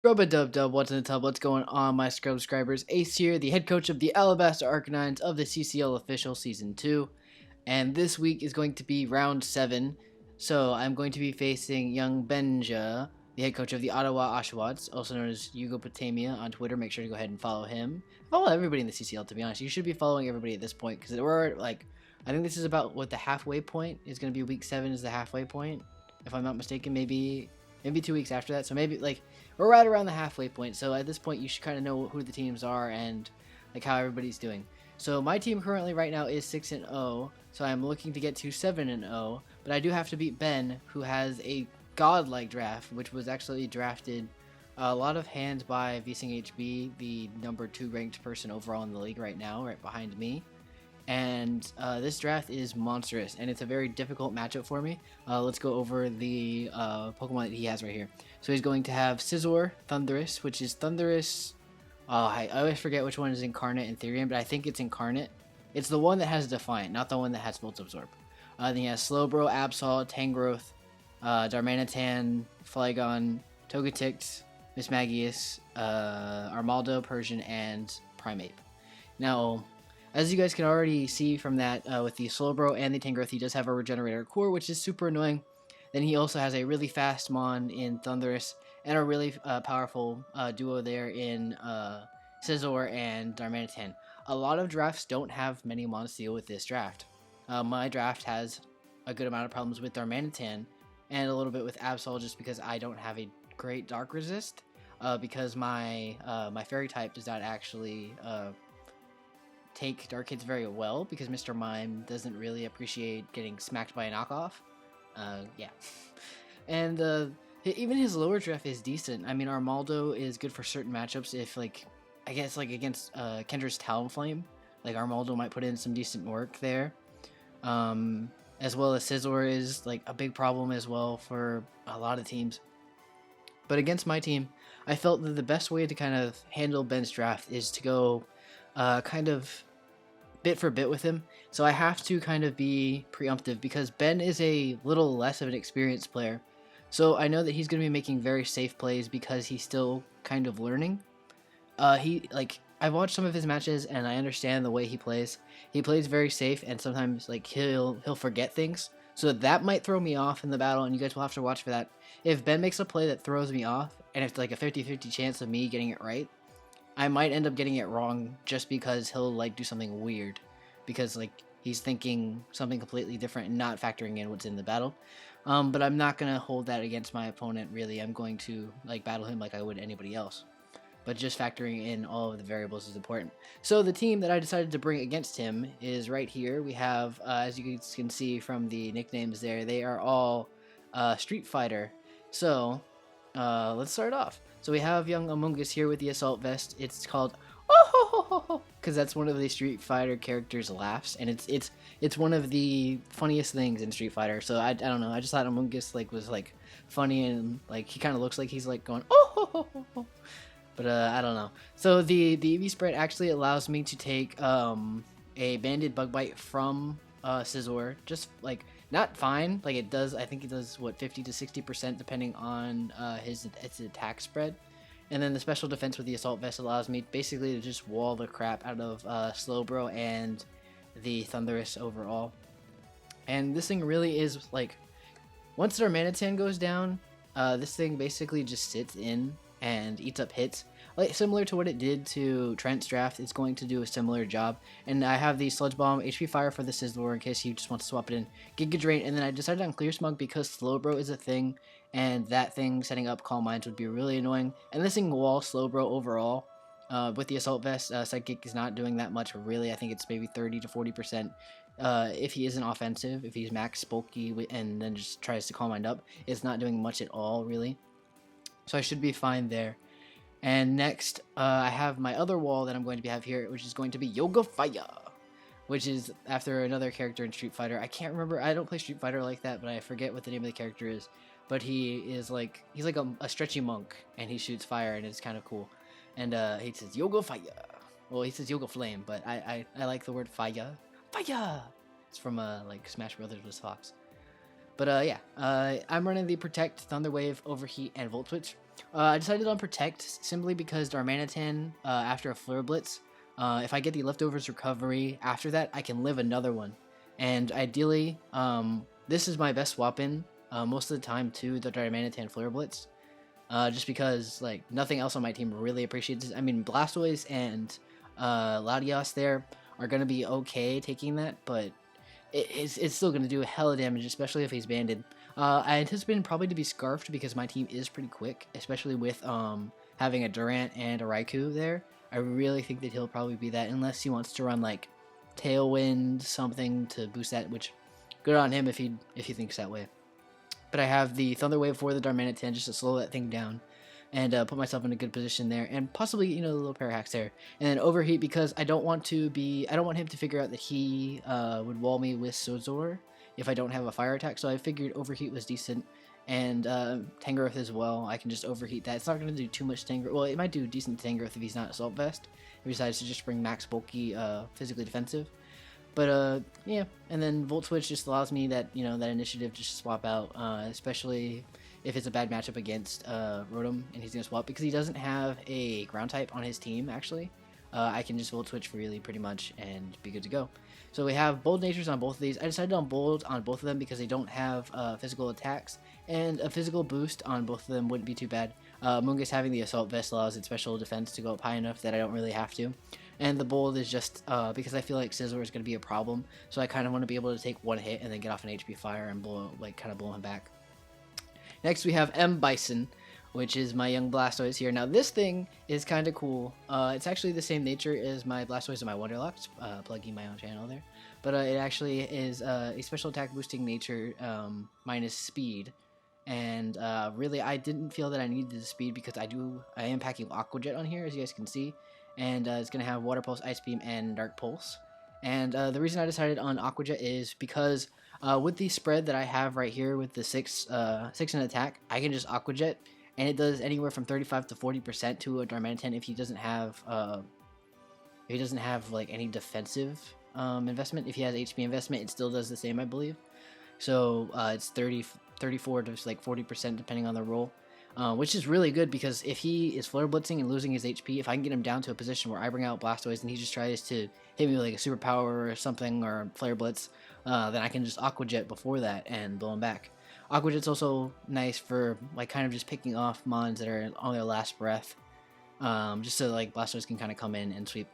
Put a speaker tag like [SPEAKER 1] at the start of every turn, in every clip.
[SPEAKER 1] Rub-a-dub-dub, what's in the tub, what's going on, my subscribers? Ace here, the head coach of the Alabaster Arcanines of the CCL Official Season 2, and this week is going to be round 7, so I'm going to be facing young Benja, the head coach of the Ottawa Oshawotts, also known as Yugopotamia on Twitter. Make sure to go ahead and follow him. Follow everybody in the CCL, to be honest. You should be following everybody at this point, because we're, like, I think this is about what the halfway point is going to be. Week 7 is the halfway point, if I'm not mistaken. Maybe 2 weeks after that, so maybe, like, we're right around the halfway point, so at this point you should kind of know who the teams are and like how everybody's doing. So my team currently right now is 6-0, so I'm looking to get to 7-0, but I do have to beat Ben, who has a godlike draft, which was actually drafted a lot of hands by VSingHB, the number 2 ranked person overall in the league right now, right behind me. And this draft is monstrous, and it's a very difficult matchup for me. Let's go over the Pokemon that he has right here. So he's going to have Scizor, Thundurus, which is Thundurus. I always forget which one is Incarnate and Therian, but I think it's Incarnate. It's the one that has Defiant, not the one that has Volt Absorb. Then he has Slowbro, Absol, Tangrowth, Darmanitan, Flygon, Togetic, Mismagius, Armaldo, Persian, and Primeape. Now, as you guys can already see from that, with the Slowbro and the Tangrowth, he does have a Regenerator Core, which is super annoying. Then he also has a really fast Mon in Thundurus, and a really powerful duo there in Scizor and Darmanitan. A lot of drafts don't have many Mons to deal with this draft. My draft has a good amount of problems with Darmanitan, and a little bit with Absol, just because I don't have a great Dark Resist, because my Fairy type does not actually take Dark Hits very well, because Mr. Mime doesn't really appreciate getting smacked by a knockoff. Yeah. And even his lower draft is decent. I mean, Armaldo is good for certain matchups. If, like, I guess, like, against Kendra's Talonflame, like, Armaldo might put in some decent work there. As well as Scizor is, like, a big problem as well for a lot of teams. But against my team, I felt that the best way to kind of handle Ben's draft is to go kind of bit for bit with him. So I have to kind of be preemptive, because Ben is a little less of an experienced player. So I know that he's going to be making very safe plays because he's still kind of learning. I've watched some of his matches and I understand the way he plays. He plays very safe, and sometimes, like, he'll forget things. So that might throw me off in the battle, and you guys will have to watch for that. If Ben makes a play that throws me off, and it's like a 50-50 chance of me getting it right, I might end up getting it wrong just because he'll, like, do something weird, because, like, he's thinking something completely different and not factoring in what's in the battle. But I'm not going to hold that against my opponent, really. I'm going to, like, battle him like I would anybody else. But just factoring in all of the variables is important. So the team that I decided to bring against him is right here. We have, as you guys can see from the nicknames there, they are all Street Fighter. So let's start off. So we have young Amoonguss here with the Assault Vest. It's called oh, because that's one of the Street Fighter characters' laughs, and it's one of the funniest things in Street Fighter. So I don't know. I just thought Amoonguss, like, was, like, funny, and, like, he kind of looks like he's, like, going oh. But I don't know. So the EV spread actually allows me to take a banded bug bite from Scizor, just, like, not fine. Like, it does, I think it does, what, 50 to 60% depending on his attack spread. And then the special defense with the Assault Vest allows me basically to just wall the crap out of Slowbro and the Thundurus overall. And this thing really is, like, once Darmanitan goes down, this thing basically just sits in and eats up hits. Like, similar to what it did to Trent's draft, it's going to do a similar job. And I have the Sludge Bomb, HP Fire for the Scizor in case you just want to swap it in, Giga Drain, and then I decided on Clear Smug because Slowbro is a thing, and that thing setting up Calm Minds would be really annoying. And this thing wall Slowbro overall. With the Assault Vest, Psychic is not doing that much, really. I think it's maybe 30 to 40%. If he isn't offensive, if he's max bulky and then just tries to Calm Mind up, it's not doing much at all, really. So I should be fine there. And next, I have my other wall that I'm going to have here, which is going to be Yoga Fire, which is after another character in Street Fighter. I can't remember. I don't play Street Fighter like that, but I forget what the name of the character is. But he's like a stretchy monk, and he shoots fire, and it's kind of cool. And he says Yoga Fire. Well, he says Yoga Flame, but I like the word fire. Fire. It's from like Smash Brothers with Fox. But yeah, I'm running the Protect, Thunder Wave, Overheat, and Volt Switch. I decided on Protect simply because Darmanitan, after a Flare Blitz, if I get the Leftovers Recovery after that, I can live another one. And ideally, this is my best swap in most of the time to the Darmanitan Flare Blitz. Just because like nothing else on my team really appreciates it. I mean, Blastoise and Latios there are going to be okay taking that, but it's still going to do a hella damage, especially if he's banded. I anticipate him probably to be Scarfed because my team is pretty quick, especially with having a Durant and a Raikou there. I really think that he'll probably be that, unless he wants to run like Tailwind, something to boost that, which good on him if he thinks that way. But I have the Thunder Wave for the Darmanitan just to slow that thing down and put myself in a good position there, and possibly, you know, the little pair hacks there. And then Overheat because I don't want him to figure out that he would wall me with Scizor if I don't have a fire attack, so I figured Overheat was decent. And Tangrowth as well, I can just Overheat that. It's not going to do too much Tangrowth. Well, it might do decent Tangrowth if he's not Assault Vest. If he decides to just bring max bulky, physically defensive. But yeah, and then Volt Switch just allows me that, you know, that initiative just to swap out, especially if it's a bad matchup against Rotom and he's gonna swap because he doesn't have a ground type on his team. Actually, I can just Volt Switch freely pretty much and be good to go. So we have Bold Natures on both of these. I decided on Bold on both of them because they don't have physical attacks, and a physical boost on both of them wouldn't be too bad. Mungus having the Assault Vest allows its special defense to go up high enough that I don't really have to. And the Bold is just because I feel like Scizor is going to be a problem, so I kind of want to be able to take one hit and then get off an HP Fire and kind of blow him back. Next we have M. Bison, which is my young Blastoise here. Now this thing is kind of cool. It's actually the same nature as my Blastoise and my Wonderlock, plugging my own channel there. But it actually is a special attack boosting nature minus speed. And really, I didn't feel that I needed the speed because I am packing Aqua Jet on here, as you guys can see. And it's going to have Water Pulse, Ice Beam, and Dark Pulse. And the reason I decided on Aqua Jet is because with the spread that I have right here with the 6 in attack, I can just Aqua Jet, and it does anywhere from 35 to 40% to a Darmanitan if he doesn't have like any defensive investment. If he has HP investment, it still does the same, I believe. So it's 34 to like 40% depending on the roll. Which is really good because if he is Flare Blitzing and losing his HP, if I can get him down to a position where I bring out Blastoise and he just tries to hit me with like a Superpower or something or Flare Blitz, then I can just Aqua Jet before that and blow him back. Aqua Jet's also nice for like kind of just picking off Mons that are on their last breath, just so like Blastoise can kind of come in and sweep.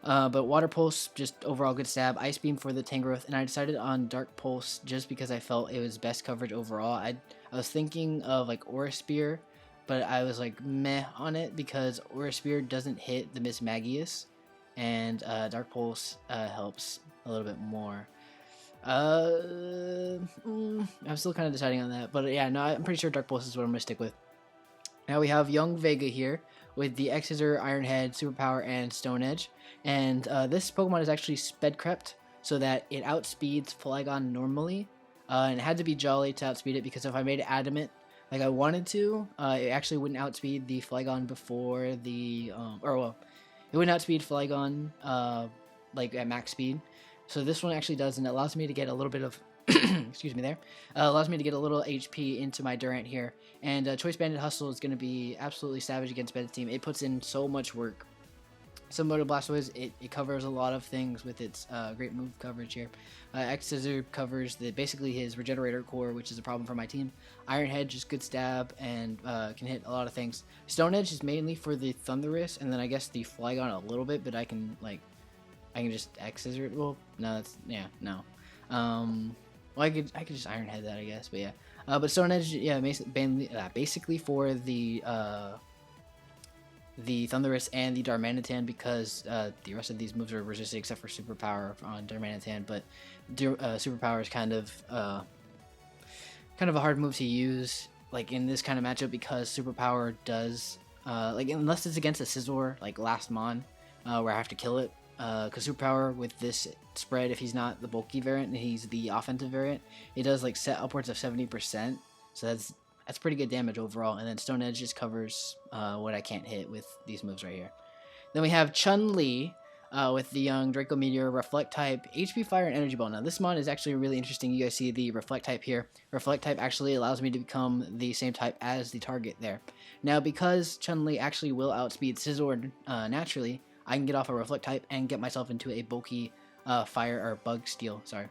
[SPEAKER 1] But Water Pulse, just overall good stab. Ice Beam for the Tangrowth, and I decided on Dark Pulse just because I felt it was best coverage overall. I was thinking of like Aura Spear, but I was like meh on it because Aura Spear doesn't hit the Miss Magius, and Dark Pulse helps a little bit more. I'm still kind of deciding on that, but yeah, no, I'm pretty sure Dark Pulse is what I'm going to stick with. Now we have Young Vega here with the X-Scissor, Iron Head, Superpower, and Stone Edge. And this Pokemon is actually sped crept so that it outspeeds Flygon normally. And it had to be Jolly to outspeed it because if I made it Adamant like I wanted to, it actually wouldn't outspeed the Flygon before the... it wouldn't outspeed Flygon like at max speed. So this one actually does, and it allows me to get a little bit of... excuse me there. Allows me to get a little HP into my Durant here. And Choice Banded Hustle is going to be absolutely savage against Ben's team. It puts in so much work. Similar to Blastoise, it covers a lot of things with its great move coverage here. X-Scissor covers basically his Regenerator Core, which is a problem for my team. Iron Head, just good stab, and can hit a lot of things. Stone Edge is mainly for the Thunderous, and then I guess the Flygon a little bit, but I can just X-Scissor it. Well, no, that's, yeah, no. Well, I could just Iron Head that, I guess, but yeah. But Stone Edge, yeah, basically for the Thunderous and the Darmanitan because the rest of these moves are resisted except for Superpower on Darmanitan, but Superpower is kind of a hard move to use like in this kind of matchup because Superpower does like unless it's against a Scizor like last Mon where I have to kill it. Because Superpower with this spread, if he's not the bulky variant and he's the offensive variant, it does like set upwards of 70%. So that's pretty good damage overall. And then Stone Edge just covers what I can't hit with these moves right here. Then we have Chun-Li. with the young Draco Meteor, Reflect type, HP Fire, and Energy Ball. Now this mon is actually really interesting. You guys see the Reflect type here. Reflect type actually allows me to become the same type as the target there. Now because Chun-Li actually will outspeed Scizor naturally, I can get off a Reflect type and get myself into a bulky Fire or Bug Steel. Sorry,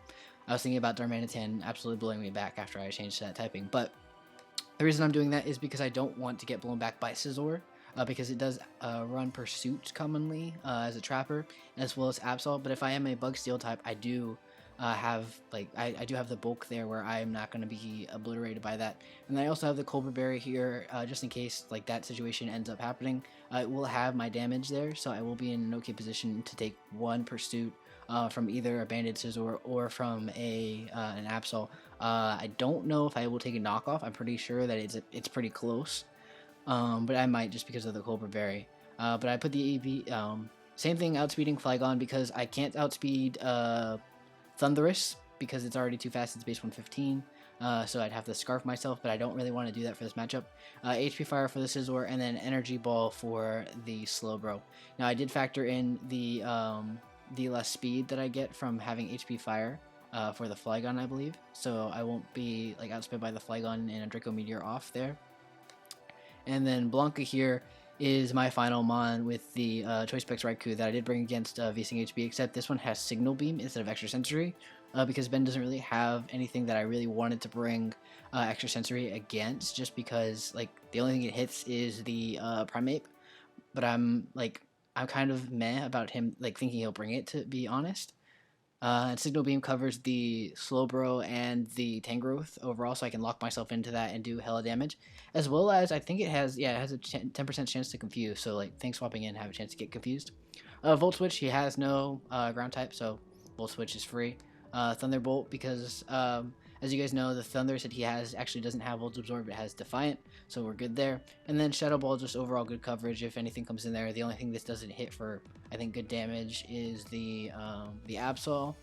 [SPEAKER 1] I was thinking about Darmanitan absolutely blowing me back after I changed that typing, but the reason I'm doing that is because I don't want to get blown back by Scizor. Because it does run Pursuit commonly as a trapper, as well as Absol. But if I am a Bug Steel type, I do have I do have the bulk there where I am not going to be obliterated by that. And then I also have the Colbur Berry here, just in case like that situation ends up happening. It will have my damage there, so I will be in an okay position to take one Pursuit from either a Banded Scizor or from an Absol. I don't know if I will take a knockoff. I'm pretty sure that it's pretty close. But I might just because of the Colbur Berry. But I put the EV, same thing, outspeeding Flygon because I can't outspeed Thundurus because it's already too fast, it's base 115. So I'd have to Scarf myself, but I don't really want to do that for this matchup. HP Fire for the Scizor, and then Energy Ball for the Slowbro. Now I did factor in the less speed that I get from having HP Fire for the Flygon, I believe. So I won't be like outsped by the Flygon and a Draco Meteor off there. And then Blanca here is my final mon with the Choice Specs Raikou that I did bring against VSing HB, except this one has Signal Beam instead of Extra Sensory, because Ben doesn't really have anything that I really wanted to bring Extra Sensory against, just because like the only thing it hits is the Primeape, but I'm kind of meh about him like thinking he'll bring it, to be honest. And Signal Beam covers the Slowbro and the Tangrowth overall, so I can lock myself into that and do hella damage. As well as, I think it has a 10% chance to confuse, so like things swapping in have a chance to get confused. Volt Switch, he has no ground type, so Volt Switch is free. Thunderbolt, because as you guys know, the Thunder that he has actually doesn't have Volt Absorb, it has Defiant, so we're good there. And then Shadow Ball, just overall good coverage if anything comes in there. The only thing this doesn't hit for, I think, good damage is the Absol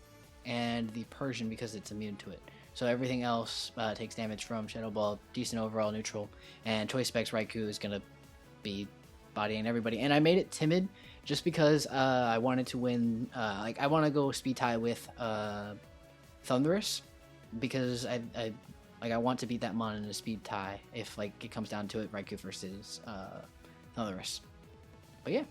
[SPEAKER 1] and the Persian because it's immune to it. So everything else takes damage from Shadow Ball, decent overall neutral, and Choice Specs Raikou is going to be bodying everybody. And I made it timid just because I wanted to win, I want to go speed tie with Thundurus, because I want to beat that mon in a speed tie if like it comes down to it, Raikou versus Thundurus. But yeah,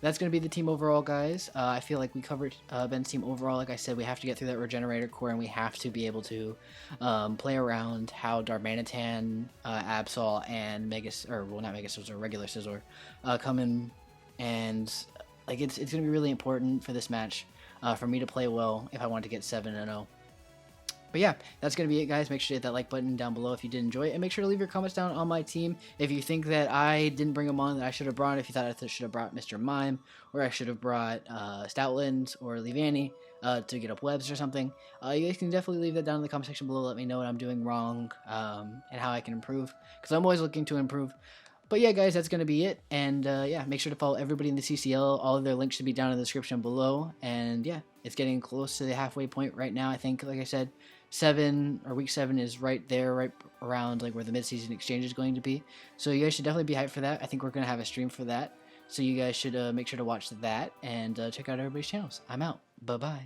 [SPEAKER 1] that's going to be the team overall, guys. I feel like we covered Ben's team overall. Like I said, we have to get through that Regenerator core, and we have to be able to play around how Darmanitan, Absol, and regular Scizor come in, and like it's going to be really important for this match for me to play well if I want to get 7-0. But yeah, that's going to be it, guys. Make sure to hit that like button down below if you did enjoy it. And make sure to leave your comments down on my team if you think that I didn't bring them on that I should have brought. If you thought I should have brought Mr. Mime, or I should have brought Stoutland or Leafeons to get up webs or something. You guys can definitely leave that down in the comment section below. Let me know what I'm doing wrong and how I can improve, because I'm always looking to improve. But yeah, guys, that's going to be it. And yeah, make sure to follow everybody in the CCL. All of their links should be down in the description below. And yeah, it's getting close to the halfway point right now. I think, like I said, week 7 is right there, right around like where the mid-season exchange is going to be. So you guys should definitely be hyped for that. I think we're going to have a stream for that. So you guys should make sure to watch that and check out everybody's channels. I'm out. Bye-bye.